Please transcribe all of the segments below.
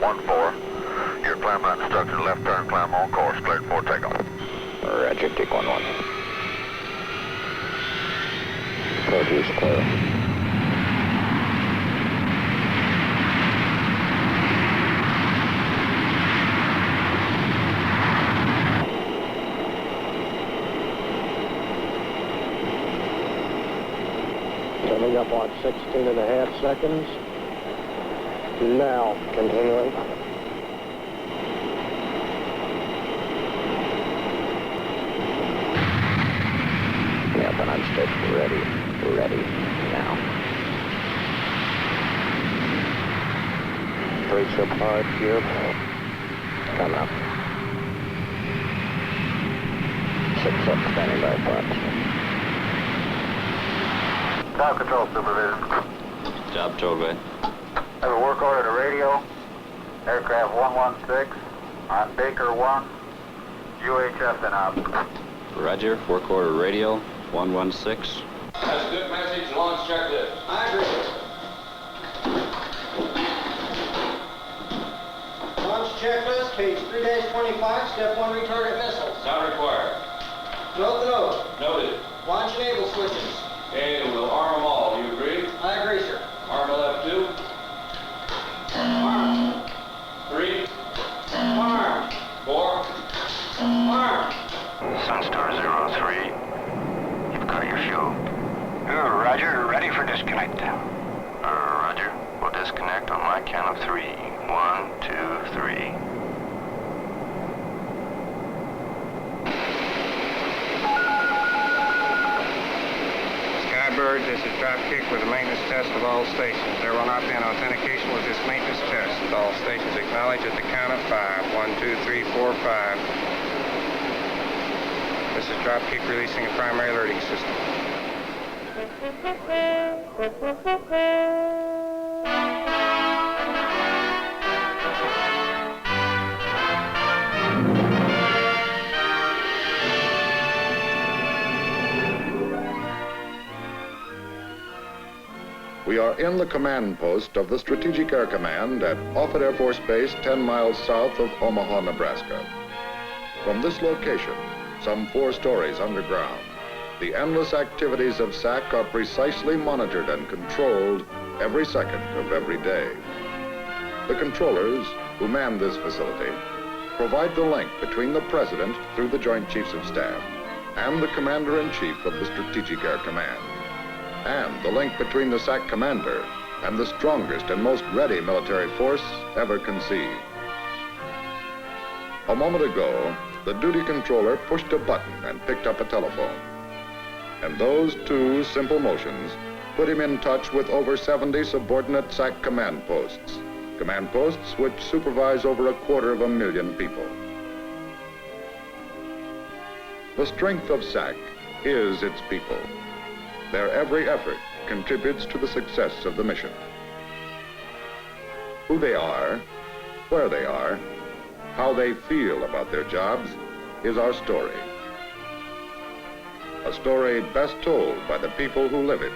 LGM-30 Your climb out instructions, left turn, climb on course, cleared for takeoff. Roger, kick 1-1. Approach clear. Coming up on 16.5 seconds. Now, continuing. Yep, and I'm stick. Ready, now. 3-ship hard here. Coming up. 6-up, standing by front. Tower control supervision. Job told, Ray. Have a work order to radio. Aircraft 116 on Baker 1. UHF and out. Roger, work order radio, 116. That's a good message. Launch checklist. I agree. Launch checklist, page 3-25, step 1, retarget missiles. Not required. Note the note. Noted. Launch enable switches. Okay, and we'll arm them all. You agree? I agree, sir. Arm left 2. Arm. 3. Arm. 4. Arm. Sunstar 03. You've got your fuel. Roger, ready for disconnect. Roger. We'll disconnect on my count of 3. 1, 2, 3. Skybird, this is Dropkick with a maintenance test of all stations. There will not be an authentication with this maintenance test. All stations acknowledge at the count of 5. 1, 2, 3, 4, 5. This is Dropkick releasing a primary alerting system. We are in the command post of the Strategic Air Command at Offutt Air Force Base 10 miles south of Omaha, Nebraska. From this location, some 4 stories underground, the endless activities of SAC are precisely monitored and controlled every second of every day. The controllers who man this facility provide the link between the President through the Joint Chiefs of Staff and the Commander-in-Chief of the Strategic Air Command, and the link between the SAC commander and the strongest and most ready military force ever conceived. A moment ago, the duty controller pushed a button and picked up a telephone. And those 2 simple motions put him in touch with over 70 subordinate SAC command posts which supervise over 250,000 people. The strength of SAC is its people. Their every effort contributes to the success of the mission. Who they are, where they are, how they feel about their jobs is our story. A story best told by the people who live it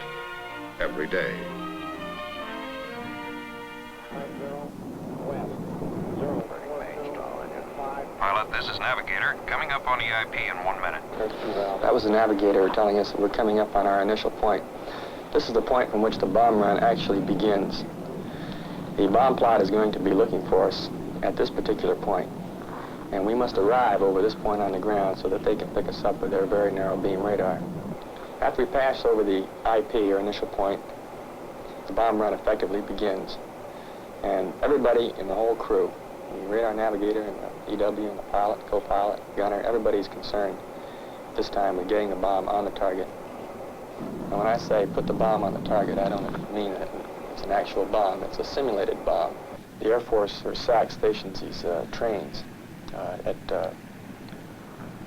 every day. Pilot, this is Navigator. Coming up on EIP in 1 minute. That was the Navigator telling us that we're coming up on our initial point. This is the point from which the bomb run actually begins. The bomb plot is going to be looking for us at this particular point, and we must arrive over this point on the ground so that they can pick us up with their very narrow beam radar. After we pass over the IP, or initial point, the bomb run effectively begins. And everybody in the whole crew, the radar navigator and the EW and the pilot, co-pilot, gunner, everybody's concerned this time with getting the bomb on the target. And when I say put the bomb on the target, I don't mean that it's an actual bomb. It's a simulated bomb. The Air Force, or SAC, stations these trains at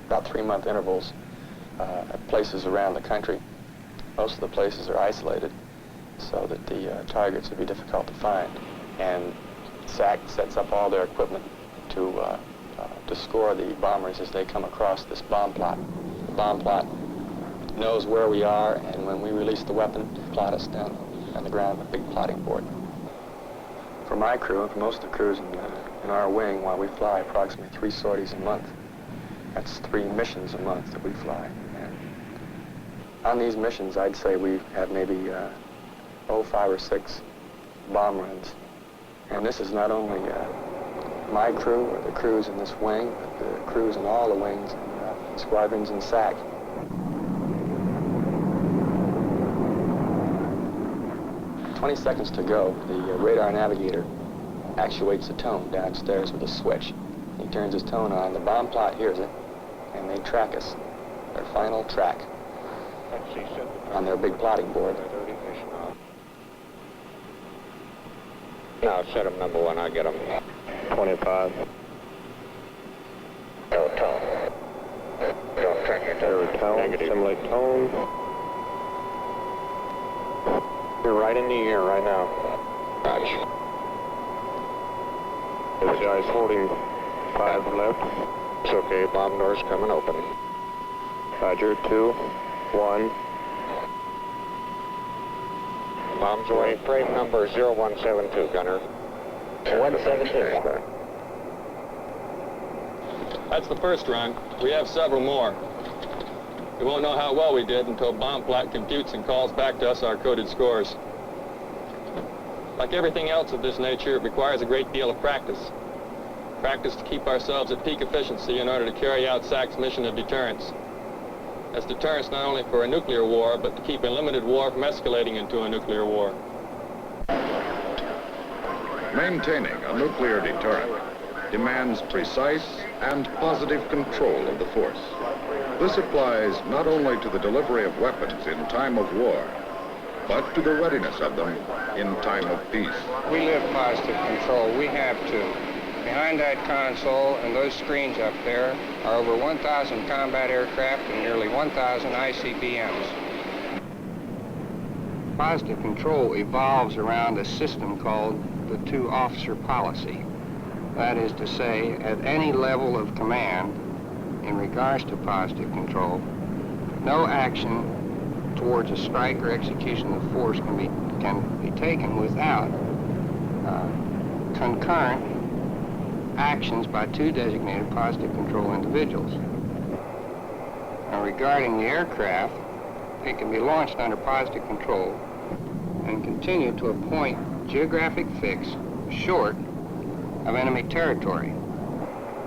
about 3-month intervals at places around the country. Most of the places are isolated so that the targets would be difficult to find. And SAC sets up all their equipment to score the bombers as they come across this bomb plot. The bomb plot knows where we are, and when we release the weapon, plot us down on the ground with a big plotting board. For my crew and for most of the crews in our wing, while we fly approximately 3 sorties a month, that's 3 missions a month that we fly. And on these missions, I'd say we have maybe 5 or 6 bomb runs. And this is not only my crew or the crews in this wing, but the crews in all the wings and squadrons in SAC. "20 seconds to go, the radar navigator actuates the tone downstairs with a switch. He turns his tone on, the bomb plot hears it, and they track us, their final track, on their big plotting board. Now, set him number 1, I'll get him. 25. No tone. Don't track your tone. Tone. Negative. Simulate tone. You're right in the air right now. Roger. This guy's holding 5 left. It's okay, bomb door's coming open. Roger, 2, 1. Bombs away. Frame number 0172, gunner. 172. That's the first run. We have several more. We won't know how well we did until bomb plot computes and calls back to us our coded scores. Like everything else of this nature, it requires a great deal of practice. Practice to keep ourselves at peak efficiency in order to carry out SAC's mission of deterrence. That's deterrence not only for a nuclear war, but to keep a limited war from escalating into a nuclear war. Maintaining a nuclear deterrent demands precise and positive control of the force. This applies not only to the delivery of weapons in time of war, but to the readiness of them in time of peace. We live positive control. We have to. Behind that console and those screens up there are over 1,000 combat aircraft and nearly 1,000 ICBMs. Positive control evolves around a system called the 2-officer policy. That is to say, at any level of command, in regards to positive control, no action towards a strike or execution of force can be taken without concurrent actions by 2 designated positive control individuals. Now, regarding the aircraft, it can be launched under positive control and continue to a point geographic fix short of enemy territory.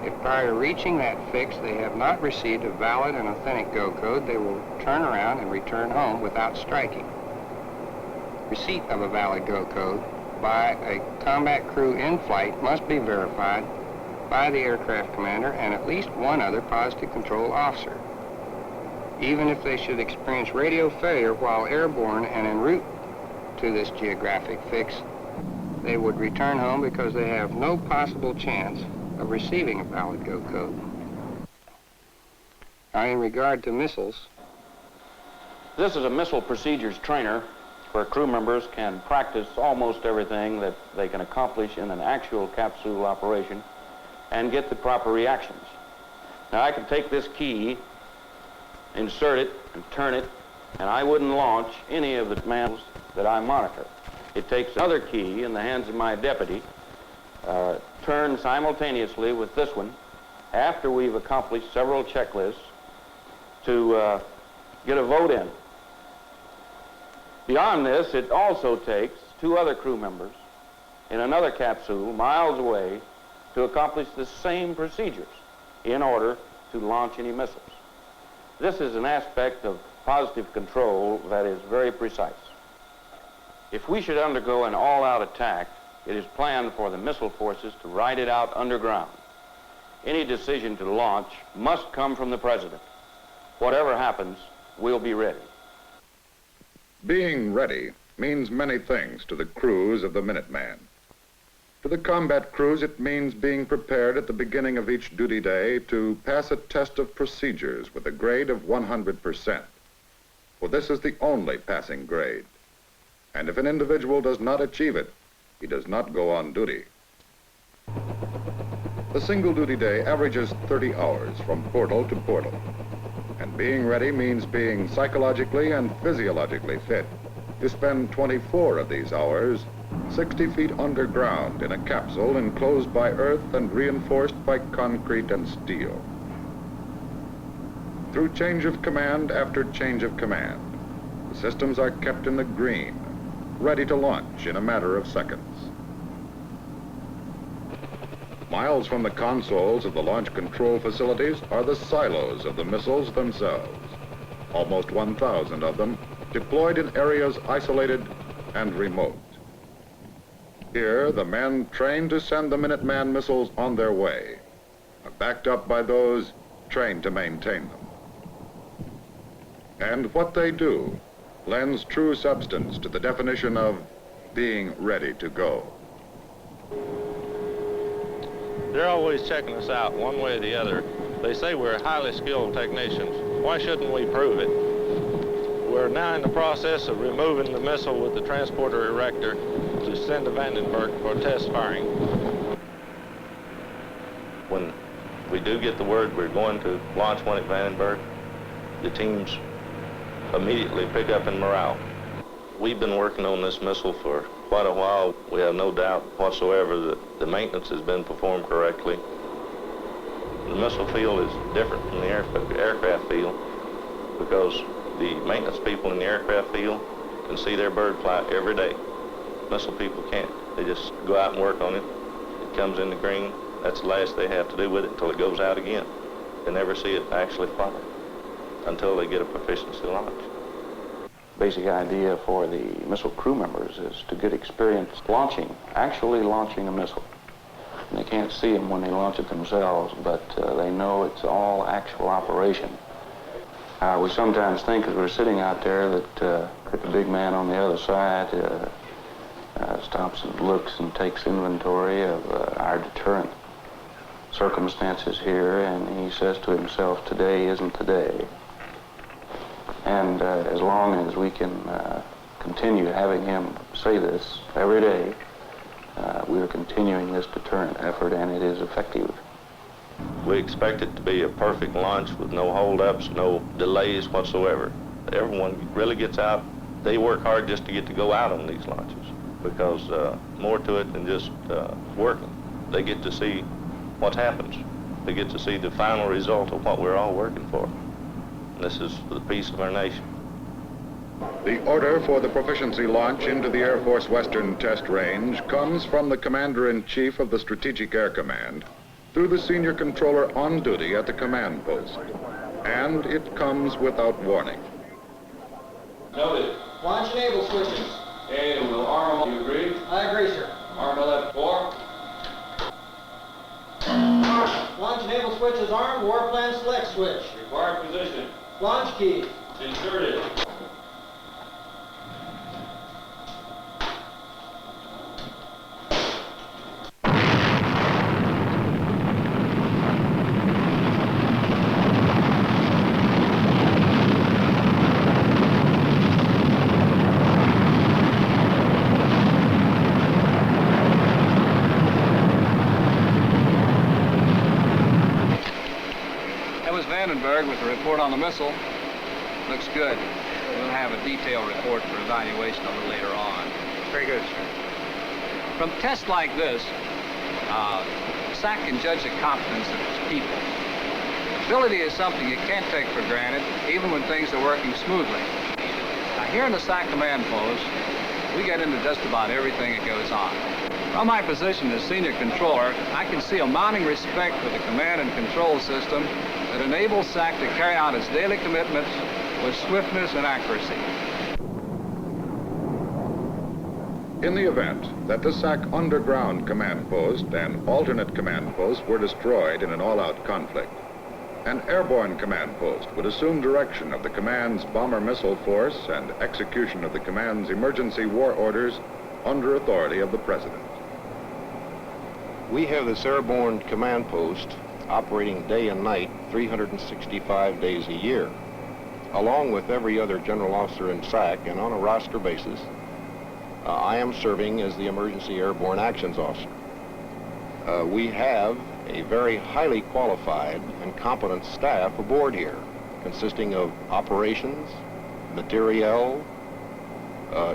If prior to reaching that fix they have not received a valid and authentic go code, they will turn around and return home without striking. Receipt of a valid go code by a combat crew in flight must be verified by the aircraft commander and at least 1 other positive control officer. Even if they should experience radio failure while airborne and en route to this geographic fix, they would return home because they have no possible chance of receiving a valid go code. Now, in regard to missiles, this is a missile procedures trainer where crew members can practice almost everything that they can accomplish in an actual capsule operation and get the proper reactions. Now, I can take this key, insert it, and turn it, and I wouldn't launch any of the commands that I monitor. It takes another key in the hands of my deputy, turn simultaneously with this one after we've accomplished several checklists to get a vote in. Beyond this, it also takes 2 other crew members in another capsule miles away to accomplish the same procedures in order to launch any missiles. This is an aspect of positive control that is very precise. If we should undergo an all-out attack, it is planned for the missile forces to ride it out underground. Any decision to launch must come from the President. Whatever happens, we'll be ready. Being ready means many things to the crews of the Minuteman. To the combat crews, it means being prepared at the beginning of each duty day to pass a test of procedures with a grade of 100%. For this is the only passing grade. And if an individual does not achieve it, he does not go on duty. The single duty day averages 30 hours from portal to portal. And being ready means being psychologically and physiologically fit to spend 24 of these hours 60 feet underground in a capsule enclosed by earth and reinforced by concrete and steel. Through change of command after change of command, the systems are kept in the green, ready to launch in a matter of seconds. Miles from the consoles of the launch control facilities are the silos of the missiles themselves, almost 1,000 of them deployed in areas isolated and remote. Here, the men trained to send the Minuteman missiles on their way are backed up by those trained to maintain them. And what they do lends true substance to the definition of being ready to go. They're always checking us out one way or the other. They say we're highly skilled technicians. Why shouldn't we prove it? We're now in the process of removing the missile with the transporter erector to send to Vandenberg for test firing. When we do get the word we're going to launch one at Vandenberg, the teams immediately pick up in morale. We've been working on this missile for quite a while. We have no doubt whatsoever that the maintenance has been performed correctly. The missile field is different from the aircraft field because the maintenance people in the aircraft field can see their bird fly every day. Missile people can't. They just go out and work on it. It comes in the green. That's the last they have to do with it until it goes out again. They never see it actually fly until they get a proficiency launch. Basic idea for the missile crew members is to get experience actually launching a missile. And they can't see them when they launch it themselves, but they know it's all actual operation. We sometimes think as we're sitting out there that the big man on the other side stops and looks and takes inventory of our deterrent circumstances here, and he says to himself, today isn't the day. And as long as we can continue having him say this every day, we are continuing this deterrent effort, and it is effective. We expect it to be a perfect launch with no holdups, no delays whatsoever. Everyone really gets out. They work hard just to get to go out on these launches because more to it than just working. They get to see what happens. They get to see the final result of what we're all working for. This is for the peace of our nation. The order for the proficiency launch into the Air Force Western Test Range comes from the Commander-in-Chief of the Strategic Air Command through the senior controller on duty at the command post. And it comes without warning. Noted. Launch naval switches. Okay, we'll arm them all. You agree? I agree, sir. Arm left 4. Launch naval switches armed. War plan select switch. Required position. Launch key. Inserted. Vandenberg with the report on the missile. Looks good. We'll have a detailed report for evaluation a little later on. Very good, sir. From tests like this, SAC can judge the competence of its people. Ability is something you can't take for granted, even when things are working smoothly. Now, here in the SAC command post, we get into just about everything that goes on. From my position as senior controller, I can see a mounting respect for the command and control system that enables SAC to carry out its daily commitments with swiftness and accuracy. In the event that the SAC underground command post and alternate command posts were destroyed in an all-out conflict, an airborne command post would assume direction of the command's bomber missile force and execution of the command's emergency war orders under authority of the President. We have this airborne command post operating day and night 365 days a year, along with every other general officer in SAC, and on a roster basis, I am serving as the Emergency Airborne Actions Officer. We have a very highly qualified and competent staff aboard here, consisting of operations, materiel,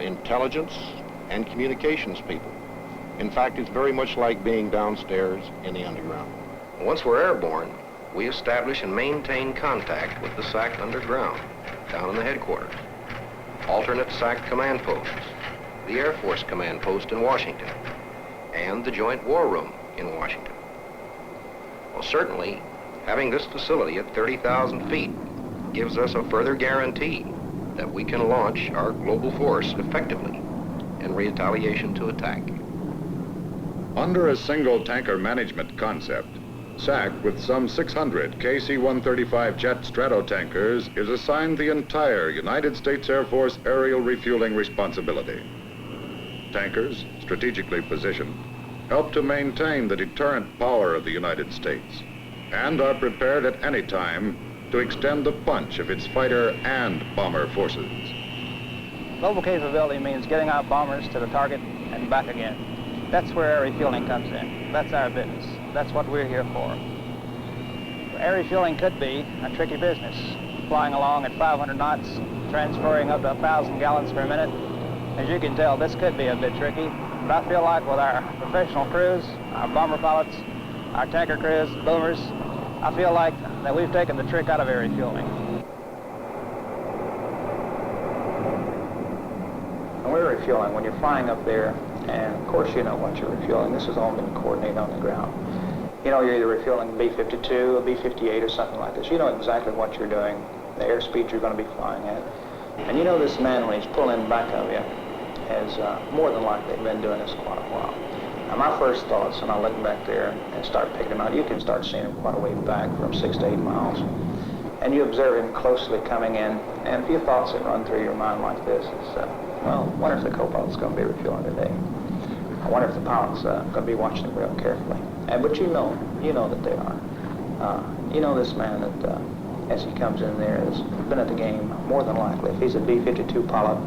intelligence, and communications people. In fact, it's very much like being downstairs in the underground. Once we're airborne, we establish and maintain contact with the SAC underground, down in the headquarters, alternate SAC command posts, the Air Force command post in Washington, and the Joint War Room in Washington. Well, certainly, having this facility at 30,000 feet gives us a further guarantee that we can launch our global force effectively in retaliation to attack. Under a single tanker management concept, SAC, with some 600 KC-135 jet stratotankers, is assigned the entire United States Air Force aerial refueling responsibility. Tankers, strategically positioned, help to maintain the deterrent power of the United States and are prepared at any time to extend the punch of its fighter and bomber forces. Global capability means getting our bombers to the target and back again. That's where air refueling comes in. That's our business. That's what we're here for. Air refueling could be a tricky business, flying along at 500 knots, transferring up to 1,000 gallons per minute. As you can tell, this could be a bit tricky, but I feel like with our professional crews, our bomber pilots, our tanker crews, boomers, I feel like that we've taken the trick out of air refueling. When we're refueling, when you're flying up there, and of course you know what you're refueling, this has all been coordinated on the ground. You know, you're either refueling a B-52, a B-58, or something like this. You know exactly what you're doing, the airspeed you're going to be flying at. And you know this man, when he's pulling back of you, has more than likely been doing this quite a while. Now, my first thoughts, when I look back there and start picking him out, you can start seeing him quite a way back, from 6 to 8 miles. And you observe him closely coming in, and a few thoughts that run through your mind like this is, well, I wonder if the co-pilot's going to be refueling today. I wonder if the pilot's going to be watching him real carefully. But you know that they are. You know this man that, as he comes in there, has been at the game more than likely. If he's a B-52 pilot,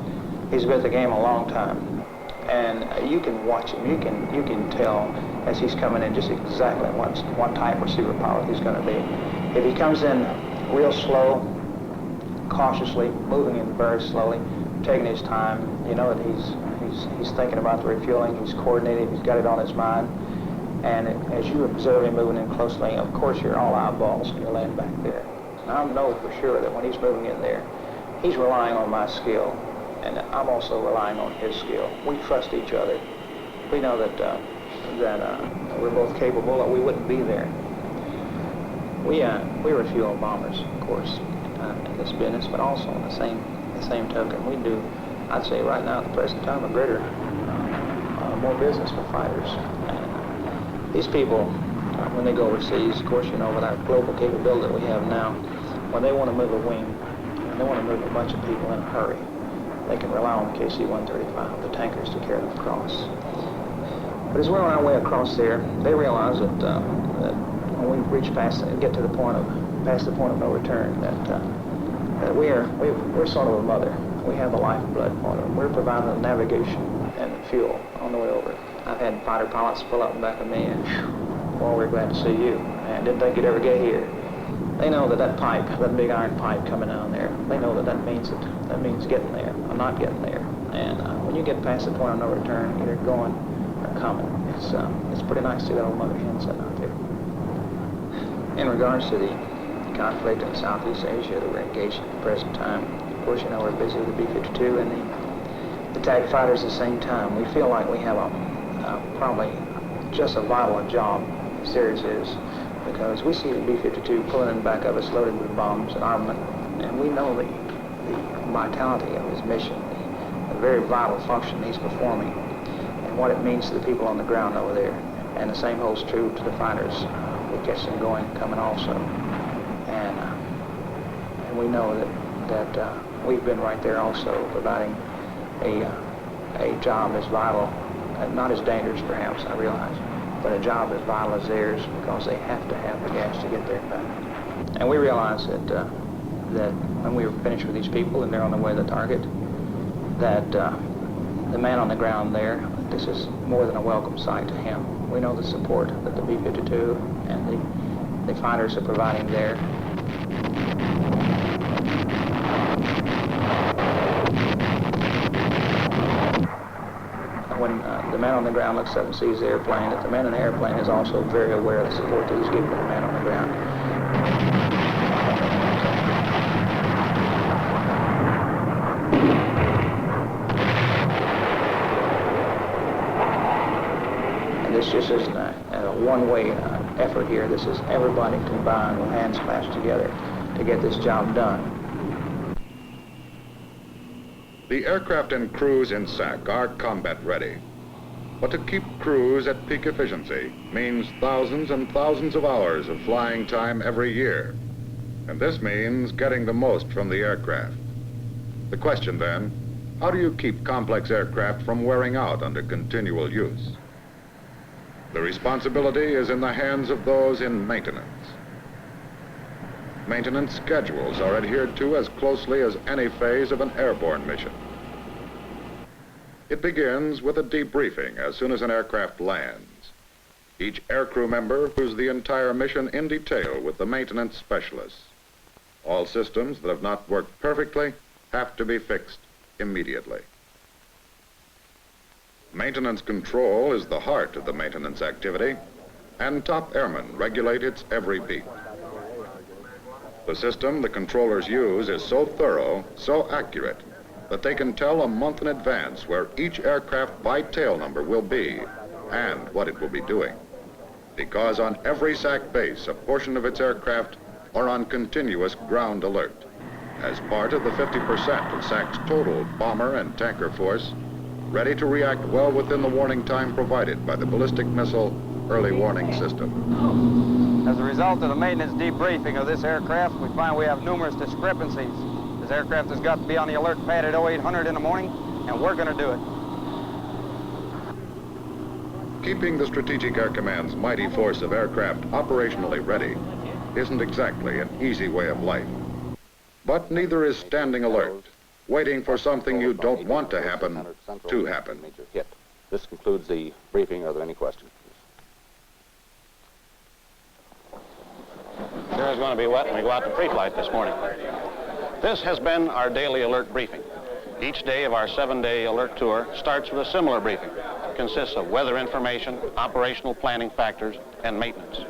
he's been at the game a long time. And you can watch him. You can tell as he's coming in just exactly what type receiver pilot he's going to be. If he comes in real slow, cautiously, moving in very slowly, taking his time, you know that he's thinking about the refueling, he's coordinated, he's got it on his mind. And as you observe him moving in closely, of course you're all eyeballs and you're laying back there. And I know for sure that when he's moving in there, he's relying on my skill, and I'm also relying on his skill. We trust each other. We know that we're both capable, or we wouldn't be there. We refuel bombers, of course, in this business, but also on the same token, we do, I'd say right now at the present time, a greater, more business for fighters. And these people, when they go overseas, of course, you know, with our global capability that we have now, when they want to move a wing, and they want to move a bunch of people in a hurry, they can rely on the KC-135, the tankers, to carry them across. But as we're on our way across there, they realize that when we reach past the point of no return, that we're sort of a mother. We have the lifeblood for them. We're providing the navigation and the fuel on the way over. I've had fighter pilots pull up in back of me, and well, we're glad to see you. And didn't think you'd ever get here. They know that pipe, that big iron pipe coming down there, they know that means getting there, or not getting there. And when you get past the point of no return, either going or coming, it's pretty nice to see that old mother hen sitting out there. In regards to the conflict in Southeast Asia that we're engaged in at the present time, of course, you know, we're busy with the B-52 and the TAG fighters at the same time. We feel like we have probably just a vital job, the series is, because we see the B-52 pulling in back of us loaded with bombs and armament, and we know the vitality of his mission, the very vital function he's performing, and what it means to the people on the ground over there. And the same holds true to the fighters. We catch them going, coming also. And we know that we've been right there also, providing a job as vital, not as dangerous perhaps, I realize, but a job as vital as theirs, because they have to have the gas to get there back. And we realize that when we were finished with these people and they're on their way to the target, that the man on the ground there, this is more than a welcome sight to him. We know the support that the B-52 and the fighters are providing there. man on the ground looks up and sees the airplane, that the man in the airplane is also very aware of the support that he's giving to the man on the ground. And this just isn't a one-way effort here. This is everybody combined with hands clasped together to get this job done. The aircraft and crews in SAC are combat ready. But to keep crews at peak efficiency means thousands and thousands of hours of flying time every year. And this means getting the most from the aircraft. The question then, how do you keep complex aircraft from wearing out under continual use? The responsibility is in the hands of those in maintenance. Maintenance schedules are adhered to as closely as any phase of an airborne mission. It begins with a debriefing as soon as an aircraft lands. Each aircrew member reviews the entire mission in detail with the maintenance specialists. All systems that have not worked perfectly have to be fixed immediately. Maintenance control is the heart of the maintenance activity, and top airmen regulate its every beat. The system the controllers use is so thorough, so accurate, that they can tell a month in advance where each aircraft by tail number will be and what it will be doing. Because on every SAC base, a portion of its aircraft are on continuous ground alert. As part of the 50% of SAC's total bomber and tanker force, ready to react well within the warning time provided by the ballistic missile early warning system. As a result of the maintenance debriefing of this aircraft, we find we have numerous discrepancies. This aircraft has got to be on the alert pad at 0800 in the morning, and we're going to do it. Keeping the Strategic Air Command's mighty force of aircraft operationally ready isn't exactly an easy way of life. But neither is standing alert, waiting for something you don't want to happen. Major hit. This concludes the briefing. Are there any questions? Sure is going to be wet when we go out to pre-flight this morning. This has been our daily alert briefing. Each day of our 7-day alert tour starts with a similar briefing. It consists of weather information, operational planning factors, and maintenance.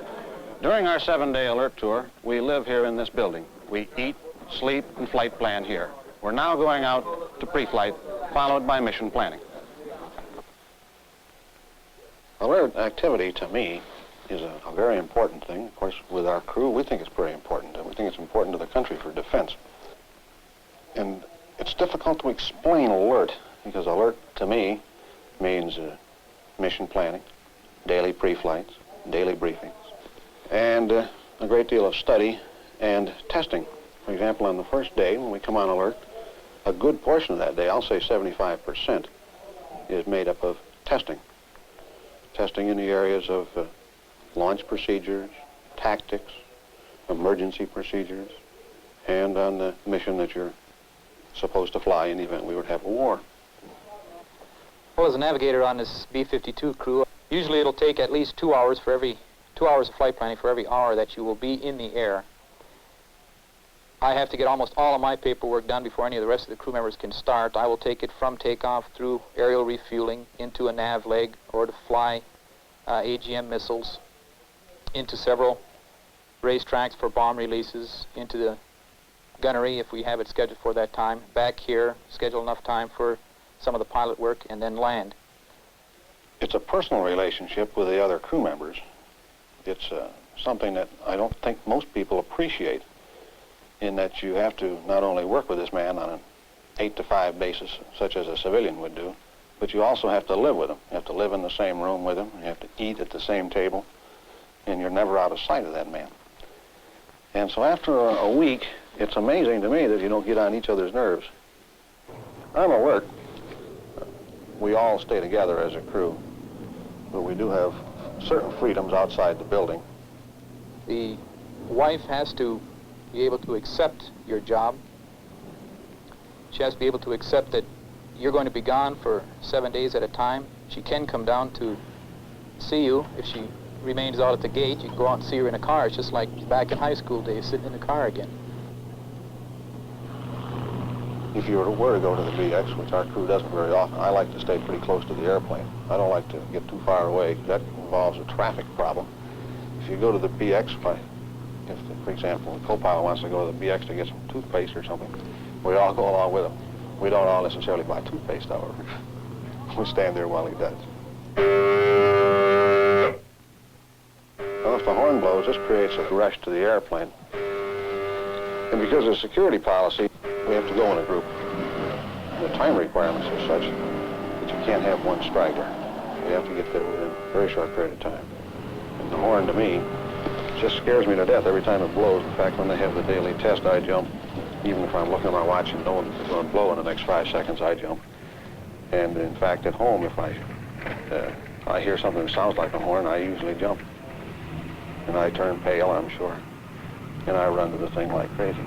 During our 7-day alert tour, we live here in this building. We eat, sleep, and flight plan here. We're now going out to pre-flight, followed by mission planning. Alert activity, to me, is a very important thing. Of course, with our crew, we think it's very important. And we think it's important to the country for defense. And it's difficult to explain alert, because alert, to me, means mission planning, daily pre-flights, daily briefings, and a great deal of study and testing. For example, on the first day, when we come on alert, a good portion of that day, I'll say 75%, is made up of testing. Testing in the areas of launch procedures, tactics, emergency procedures, and on the mission that you're supposed to fly in the event we would have a war. Well, as a navigator on this B-52 crew, usually it'll take at least 2 hours for every 2 hours of flight planning for every hour that you will be in the air. I have to get almost all of my paperwork done before any of the rest of the crew members can start. I will take it from takeoff through aerial refueling into a nav leg or to fly AGM missiles into several racetracks for bomb releases, into the gunnery if we have it scheduled for that time, back here, schedule enough time for some of the pilot work, and then land. It's a personal relationship with the other crew members. It's something that I don't think most people appreciate, in that you have to not only work with this man on an 8-to-5 basis, such as a civilian would do, but you also have to live with him. You have to live in the same room with him, you have to eat at the same table, and you're never out of sight of that man. And so after a week, it's amazing to me that you don't get on each other's nerves. I'm alert. We all stay together as a crew, but we do have certain freedoms outside the building. The wife has to be able to accept your job. She has to be able to accept that you're going to be gone for 7 days at a time. She can come down to see you. If she remains out at the gate, you can go out and see her in a car. It's just like back in high school days, sitting in a car again. If you were to go to the BX, which our crew doesn't very often, I like to stay pretty close to the airplane. I don't like to get too far away. That involves a traffic problem. If you go to the BX, if, for example, the co-pilot wants to go to the BX to get some toothpaste or something, we all go along with him. We don't all necessarily buy toothpaste, however. We stand there while he does. Well, if the horn blows, this creates a rush to the airplane. And because of security policy, we have to go in a group. The time requirements are such that you can't have one straggler. You have to get there within a very short period of time. And the horn, to me, just scares me to death every time it blows. In fact, when they have the daily test, I jump. Even if I'm looking at my watch and knowing it's going to blow in the next 5 seconds, I jump. And in fact, at home, if I hear something that sounds like a horn, I usually jump. And I turn pale, I'm sure. And I run to the thing like crazy.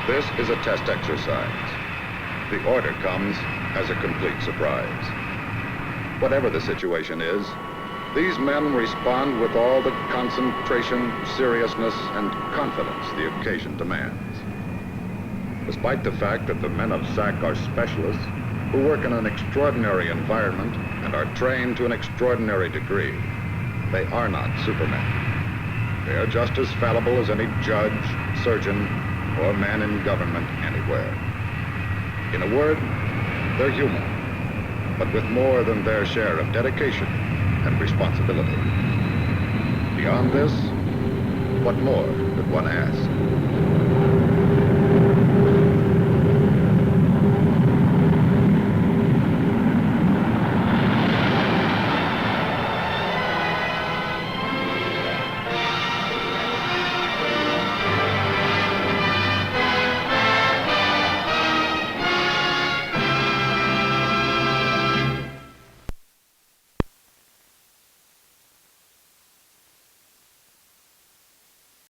This is a test exercise. The order comes as a complete surprise. Whatever the situation is, these men respond with all the concentration, seriousness, and confidence the occasion demands. Despite the fact that the men of SAC are specialists who work in an extraordinary environment and are trained to an extraordinary degree, they are not supermen. They are just as fallible as any judge, surgeon, or man in government anywhere. In a word, they're human, but with more than their share of dedication and responsibility. Beyond this, what more could one ask?